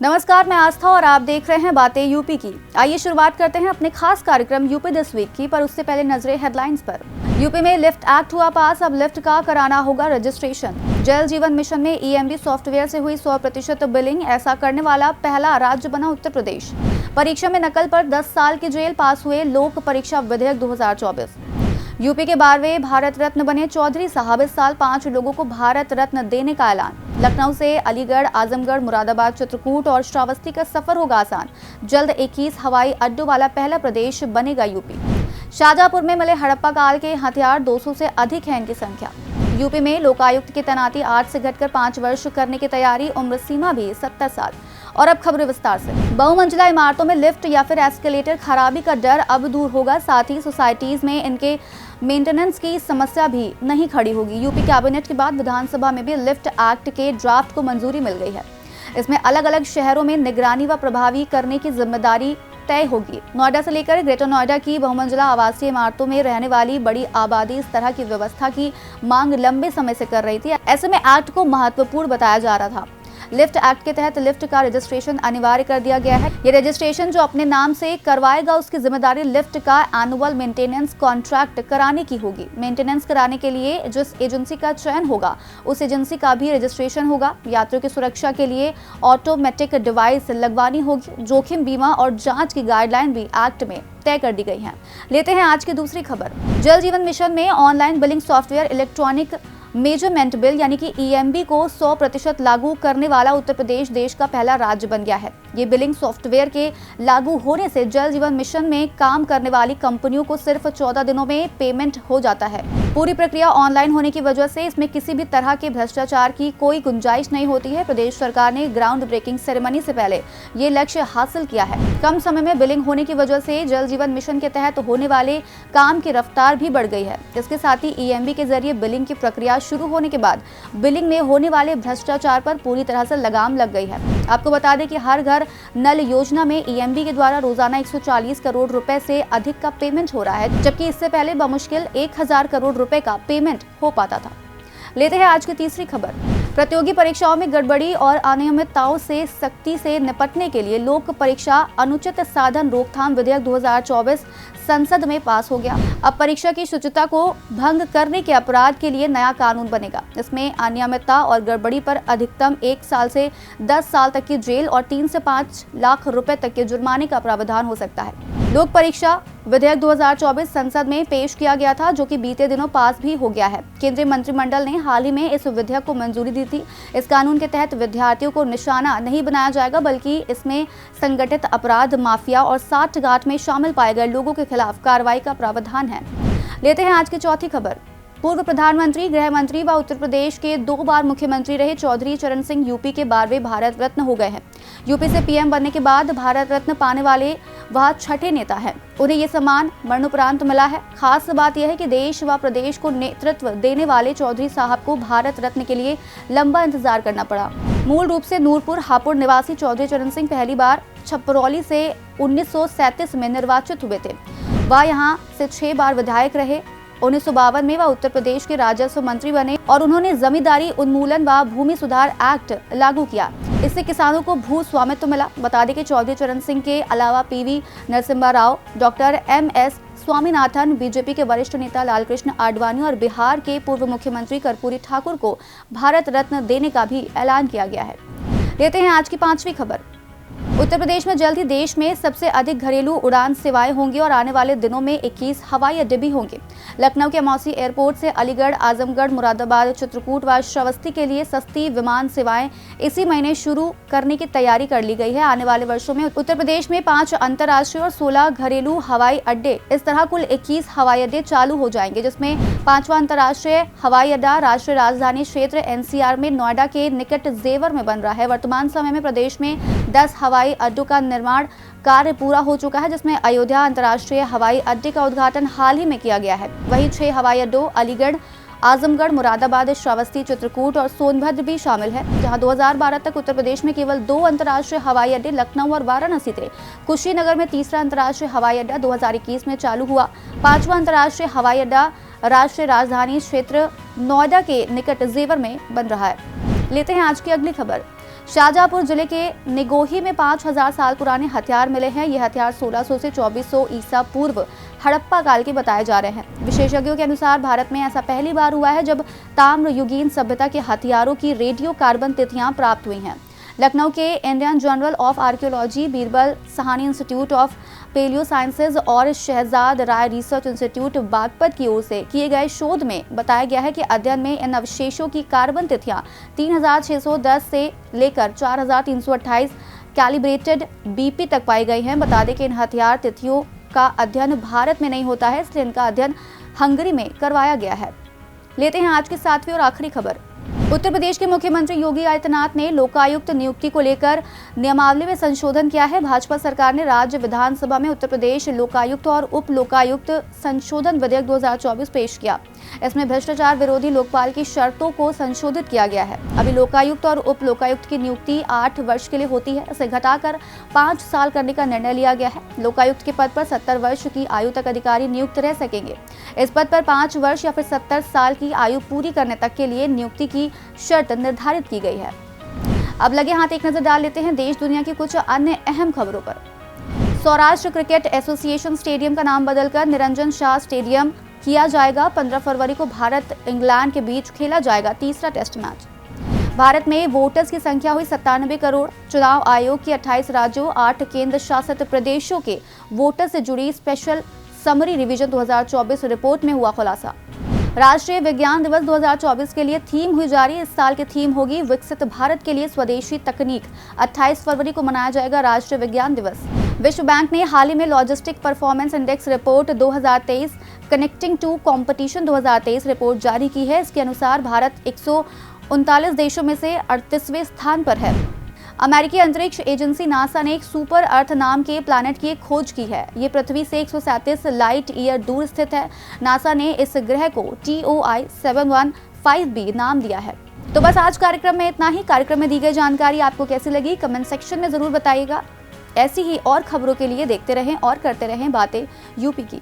नमस्कार, मैं आस्था और आप देख रहे हैं बातें यूपी की। आइए शुरुआत करते हैं अपने खास कार्यक्रम यूपी दिस वीक की, पर उससे पहले नजरें हेडलाइंस पर। यूपी में लिफ्ट एक्ट हुआ पास, अब लिफ्ट का कराना होगा रजिस्ट्रेशन। जल जीवन मिशन में ईएमबी सॉफ्टवेयर से हुई 100% बिलिंग, ऐसा करने वाला पहला राज्य बना उत्तर प्रदेश। परीक्षा में नकल पर 10 साल की जेल, पास हुए लोक परीक्षा विधेयक 2024। यूपी के 12वें भारत रत्न बने चौधरी साहब, इस साल 5 लोगों को भारत रत्न देने का ऐलान। लखनऊ से अलीगढ़, आजमगढ़, मुरादाबाद, चित्रकूट और श्रावस्ती का सफर होगा आसान। जल्द 21 हवाई अड्डों वाला पहला प्रदेश बनेगा यूपी। शाहजहांपुर में मिले हड़प्पा काल के हथियार, 200 से अधिक है इनकी संख्या। यूपी में लोकायुक्त की तैनाती 8 से घटकर 5 वर्ष करने की तैयारी, उम्र सीमा भी 70 साल। और अब खबरें विस्तार से। बहुमंजिला इमारतों में लिफ्ट या फिर एस्केलेटर खराबी का डर अब दूर होगा, साथ ही सोसाइटीज में इनके मेंटेनेंस की समस्या भी नहीं खड़ी होगी। यूपी कैबिनेट के बाद विधानसभा में भी लिफ्ट एक्ट के ड्राफ्ट को मंजूरी मिल गई है। इसमें अलग अलग शहरों में निगरानी व प्रभावी करने की जिम्मेदारी तय होगी। नोएडा से लेकर ग्रेटर नोएडा की बहुमंजिला आवासीय इमारतों में रहने वाली बड़ी आबादी इस तरह की व्यवस्था की मांग लंबे समय से कर रही थी। ऐसे में एक्ट को महत्वपूर्ण बताया जा रहा था। लिफ्ट एक्ट के तहत लिफ्ट का रजिस्ट्रेशन अनिवार्य कर दिया गया है। ये रजिस्ट्रेशन जो अपने नाम से करवाएगा, उसकी जिम्मेदारी लिफ्ट का एनुअल मेंटेनेंस कॉन्ट्रैक्ट कराने की होगी। मेंटेनेंस कराने के लिए जिस एजेंसी का चयन होगा, उस एजेंसी का भी रजिस्ट्रेशन होगा। यात्रियों की सुरक्षा के लिए ऑटोमेटिक डिवाइस लगवानी होगी। जोखिम बीमा और जांच की गाइडलाइन भी एक्ट में तय कर दी गई है। लेते हैं आज की दूसरी खबर। जल जीवन मिशन में online billing software electronic measurement bill यानी कि ईएमबी को 100% लागू करने वाला उत्तर प्रदेश देश का पहला राज्य बन गया है। ये बिलिंग सॉफ्टवेयर के लागू होने से जल जीवन मिशन में काम करने वाली कंपनियों को सिर्फ 14 दिनों में पेमेंट हो जाता है। पूरी प्रक्रिया ऑनलाइन होने की वजह से इसमें किसी भी तरह के भ्रष्टाचार की कोई गुंजाइश नहीं होती है। प्रदेश सरकार ने ग्राउंड ब्रेकिंग सेरेमनी से पहले ये लक्ष्य हासिल किया है। कम समय में बिलिंग होने की वजह से जल जीवन मिशन के तहत होने वाले काम की रफ्तार भी बढ़ गई है। इसके साथ ही ईएमबी के जरिए बिलिंग की प्रक्रिया शुरू होने के बाद बिलिंग में होने वाले भ्रष्टाचार पर पूरी तरह से लगाम लग गई है। आपको बता दें कि हर घर नल योजना में ईएमबी के द्वारा रोजाना 140 करोड़ रुपए से अधिक का पेमेंट हो रहा है, जबकि इससे पहले बमुश्किल 1000 करोड़ रुपए का पेमेंट हो पाता था। लेते हैं आज की तीसरी खबर। प्रतियोगी परीक्षाओं में गड़बड़ी और अनियमितताओं से सख्ती से निपटने के लिए लोक परीक्षा अनुचित साधन रोकथाम विधेयक 2024 संसद में पास हो गया। अब परीक्षा की शुचिता को भंग करने के अपराध के लिए नया कानून बनेगा। इसमें अनियमितता और गड़बड़ी पर अधिकतम 1 साल से 10 साल तक की जेल और 3 से 5 लाख रुपए तक के जुर्माने का प्रावधान हो सकता है। लोक परीक्षा विधेयक 2024 संसद में पेश किया गया था, जो कि बीते दिनों पास भी हो गया है। केंद्रीय मंत्रिमंडल ने हाल ही में इस विधेयक को मंजूरी दी थी। इस कानून के तहत विद्यार्थियों को निशाना नहीं बनाया जाएगा, बल्कि इसमें संगठित अपराध, माफिया और साठगांठ में शामिल पाए गए लोगों के खिलाफ कार्रवाई का प्रावधान है। लेते हैं आज की चौथी खबर। पूर्व प्रधानमंत्री, गृह मंत्री व उत्तर प्रदेश के 2 बार मुख्यमंत्री रहे चौधरी चरण सिंह यूपी के 12वें भारत रत्न हो गए हैं। यूपी से पीएम बनने के बाद भारत रत्न पाने वाले वह छठे नेता हैं। उन्हें ये सम्मान मरणोपरांत मिला है। खास बात यह है कि देश व प्रदेश को नेतृत्व देने वाले चौधरी साहब को भारत रत्न के लिए लंबा इंतजार करना पड़ा। मूल रूप से नूरपुर हापुड़ निवासी चौधरी चरण सिंह पहली बार छपरौली से 1937 में निर्वाचित हुए थे। वह यहाँ से 6 बार विधायक रहे। 1952 में वह उत्तर प्रदेश के राजस्व मंत्री बने और उन्होंने जमींदारी उन्मूलन व भूमि सुधार एक्ट लागू किया। इससे किसानों को भू स्वामित्व मिला। बता दें कि चौधरी चरण सिंह के अलावा PV Narasimha Rao, doctor MS Swaminathan, BJP के वरिष्ठ नेता लालकृष्ण आडवाणी और बिहार के पूर्व मुख्यमंत्री कर्पूरी ठाकुर को भारत रत्न देने का भी ऐलान किया गया है। लेते हैं आज की 5वीं खबर। उत्तर प्रदेश में जल्द ही देश में सबसे अधिक घरेलू उड़ान सेवाएं होंगी और आने वाले दिनों में 21 हवाई अड्डे भी होंगे। लखनऊ के मौसी एयरपोर्ट से अलीगढ़, आजमगढ़, मुरादाबाद, चित्रकूट व श्रावस्ती के लिए सस्ती विमान सेवाएं इसी महीने शुरू करने की तैयारी कर ली गई है। आने वाले वर्षों में उत्तर प्रदेश में 5 अंतर्राष्ट्रीय और 16 घरेलू हवाई अड्डे, इस तरह कुल 21 हवाई अड्डे चालू हो जाएंगे, जिसमें 5वां अंतर्राष्ट्रीय हवाई अड्डा राष्ट्रीय राजधानी क्षेत्र एनसीआर में नोएडा के निकट जेवर में बन रहा है। वर्तमान समय में प्रदेश में 10 हवाई अड्डों का निर्माण कार्य पूरा हो चुका है, जिसमें अयोध्या अंतर्राष्ट्रीय हवाई अड्डे का उद्घाटन हाल ही में किया गया है। वहीं 6 हवाई अड्डों अलीगढ़, आजमगढ़, मुरादाबाद, श्रावस्ती, चित्रकूट और सोनभद्र भी शामिल है। जहां 2012 तक उत्तर प्रदेश में केवल 2 अंतर्राष्ट्रीय हवाई अड्डे लखनऊ और वाराणसी थे। कुशीनगर में तीसरा अंतर्राष्ट्रीय हवाई अड्डा 2021 में चालू हुआ। 5वां अंतर्राष्ट्रीय हवाई अड्डा राष्ट्रीय राजधानी क्षेत्र नोएडा के निकट जेवर में बन रहा है। लेते हैं आज की अगली खबर। शाहजहांपुर जिले के निगोही में 5000 साल पुराने हथियार मिले हैं। ये हथियार 1600 से 2400 ईसा पूर्व हड़प्पा काल के बताए जा रहे हैं। विशेषज्ञों के अनुसार भारत में ऐसा पहली बार हुआ है जब ताम्र युगीन सभ्यता के हथियारों की रेडियो कार्बन तिथियां प्राप्त हुई हैं। लखनऊ के Indian journal of archaeology, Birbal Sahni institute of paleo sciences और शहजाद राय रिसर्च इंस्टीट्यूट बागपत की ओर से किए गए शोध में बताया गया है कि अध्ययन में इन अवशेषों की कार्बन तिथियां 3610 से लेकर 4328 कैलिब्रेटेड बीपी तक पाई गई हैं। बता दें कि इन हथियार तिथियों का अध्ययन भारत में नहीं होता है, इसलिए इनका अध्ययन हंगरी में करवाया गया है। लेते हैं आज की 7वीं और आखिरी खबर। उत्तर प्रदेश के मुख्यमंत्री योगी आदित्यनाथ ने लोकायुक्त नियुक्ति को लेकर नियमावली में संशोधन किया है। भाजपा सरकार ने राज्य विधानसभा में उत्तर प्रदेश लोकायुक्त और उप लोकायुक्त संशोधन विधेयक 2024 पेश किया। इसमें भ्रष्टाचार विरोधी लोकपाल की शर्तों को संशोधित किया गया है। अभी लोकायुक्त और उप लोकायुक्त की नियुक्ति 8 वर्ष के लिए होती है, इसे घटाकर 5 साल करने का निर्णय लिया गया है। लोकायुक्त के पद पर 70 वर्ष की आयु तक अधिकारी नियुक्त रह सकेंगे। इस पद पर 5 वर्ष या फिर 70 साल की आयु पूरी करने तक के लिए नियुक्ति की शर्त निर्धारित की गई है। अब लगे हाथ एक नजर डाल लेते हैं देश दुनिया की कुछ अन्य अहम खबरों पर। सौराष्ट्र क्रिकेट एसोसिएशन स्टेडियम का नाम बदलकर निरंजन शाह स्टेडियम किया जाएगा। 15 फरवरी को भारत इंग्लैंड के बीच खेला जाएगा तीसरा टेस्ट मैच। भारत में वोटर्स की संख्या हुई 97 करोड़। चुनाव आयोग की 28 राज्यों 8 केंद्र शासित प्रदेशों के वोटर से जुड़ी स्पेशल समरी रिवीजन 2024 रिपोर्ट में हुआ खुलासा। राष्ट्रीय विज्ञान दिवस 2024 के लिए थीम हुई जारी। इस साल की थीम होगी विकसित भारत के लिए स्वदेशी तकनीक। 28 फरवरी को मनाया जाएगा राष्ट्रीय विज्ञान दिवस। विश्व बैंक ने हाल ही में logistic performance index report 2023 connecting to competition 2023 report जारी की है। इसके अनुसार भारत 139 देशों में से 38वें स्थान पर है। अमेरिकी अंतरिक्ष एजेंसी नासा ने एक सुपर अर्थ नाम के प्लैनेट की एक खोज की है। ये पृथ्वी से 137 लाइट ईयर दूर स्थित है। नासा ने इस ग्रह को TOI 715b नाम दिया है। तो बस आज कार्यक्रम में इतना ही। कार्यक्रम में दी गई जानकारी आपको कैसी लगी कमेंट सेक्शन में जरूर बताइएगा। ऐसी ही और खबरों के लिए देखते रहें और करते रहें बातें यूपी की।